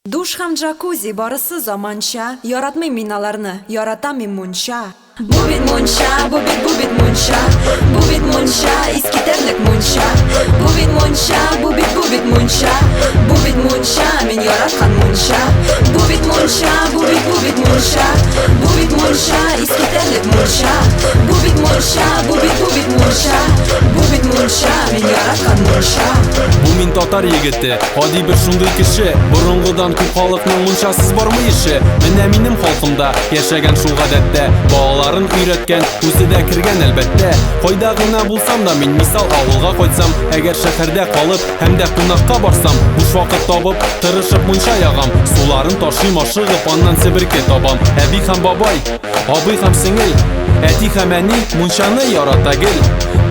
Душ һәм джакузи барысы заманча. Яратмыйм мин аларны, яратам мин мунча. Бу бит мунча, бу бит мунча. Бу бит мунча, искитерлек мунча. Бу бит мунча, бу бит мунча. Бу бит мунча, мин яраткан мунча. Бу бит мунча, бу бит мунча. Бу бит мунча, искитерлек мунча. Бу бит мунча, бу бит мунча. Бу бит мунча, мин яраткан мунча. Бу мин татар егете, гади бер шундый кеше. Борынгыдан күп халыкның мунчасыз бармы ише. Менә минем халкымда яшәгән шул гадәттә. Балаларын өйрәткән, үзе дә кергән әлбәттә. Кайда гына булсам да мин мисал авылга кайтсам, әгәр шәһәрдә калып, һәм дә кунакка барсам, буш вакыт табып, тырышып мунча ягам. Суларын ташыйм ашыгып, аннан себерке табам. Әби һәм бабай, абый һәм сеңел, әти һәм әни мунчаны ярата гел.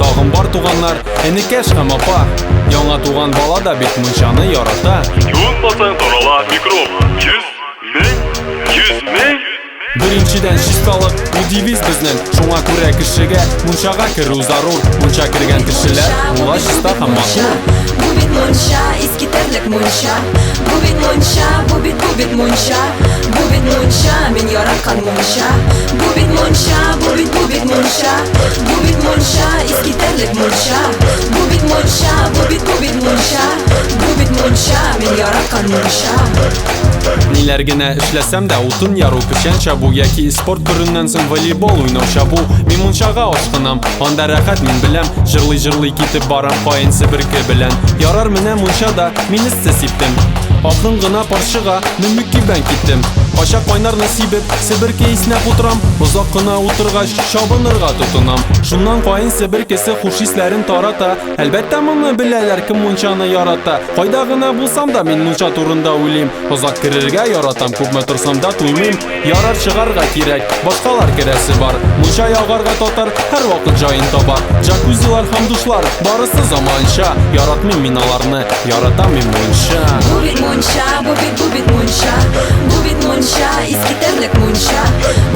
Тагын бар туганнар, энекәш һәм апа. Яңа туган бала да бит мунчаны ярата. Юынмасаң тарала микроб. 100 мең. Беренчедән чисталык, бу девиз безнең. Шуңа күрә кешегә мунчага керү зарур. Мунча кергән кешеләр, була чиста һәм матур. Бу бит мунча, искитерлек мунча. Бу бит мунча, бу бит мунча. Бу бит мунча, мин яраткан мунча. Бу бит мунча, бу бит мунча. Бу бит мунча, искитерлек мунча. Бу бит мунча, бу бит мунча. Бу бит мунча, мин яраткан мунча. Ниләр генә эшләсәм дә утын яру, печән чабу яки спорт төреннән соң волейбол уйнау чабу. Мин мунчага ашкынам, анда рәхәт мин беләм. Җырлый китеп барам каен себерке белән. Ярар менә мунчада мин эссе сиптем. Акрын гына парчыга мөмкибән киттем. Качак кайнарны сибеп, себерке иснәп утырам. Озак кына утыргач чабынырга тотынам. Шуннан каен себеркесе хуш исләрен тарата. Әлбәттә моны беләләр кем мунчаны ярата. Кайда гына булсам да мин мунча турында уйлыйм. Озак керергә яратам, күпме торсам да туймыйм. Ярар чыгарга кирәк, башкалар керәсе бар. Мунча ягарга татар һәр вакыт җаен табар. Джакузилар һәм душлар барысы заманча. Яратмыйм мин аларны, яратам мин мунча. Бу бит мунча, бу бит мунча. Бу бит мунча, искитерлек мунча.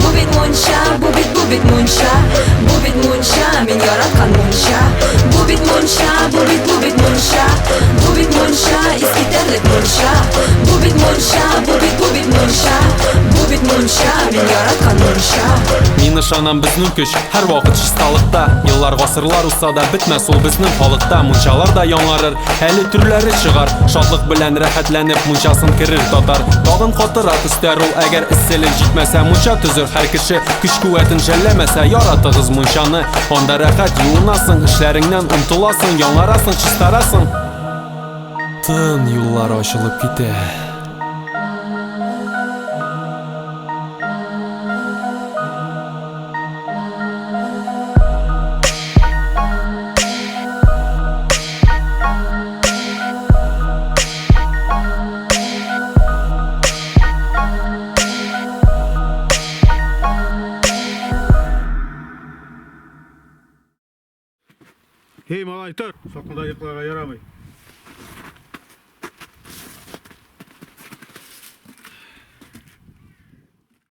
Бу бит мунча, бу бит мунча. Бу бит мунча, мин яраткан мунча. Бу бит мунча, бу бит мунча. Бу бит мунча, искитерлек мунча. Бу бит мунча, бу бит мунча. Бу бит мунча, мин яраткан мунча. Мин ышанам безнең көч һәр вакыт чисталыкта. Еллар гасырлар узса да бетмәс ул безнең халыкта. Мунчалар да яңарыр, әле төрләре чыгар. Шатлык белән рәхәтләнеп мунчасын керер татар. Тагын катырак өстәр ул, әгәр эсселек җитмәсә, мунча төзер һәр кеше. Көч-куәтен жәлләмәсә, яратыгыз мунчаны. Анда рәхәт юынасың, эшләреңнән омтыласың, яңарасың, чистарасың. Тын юллар ачылып китә. Hey малай, тор, соқында йоқларға ярамай.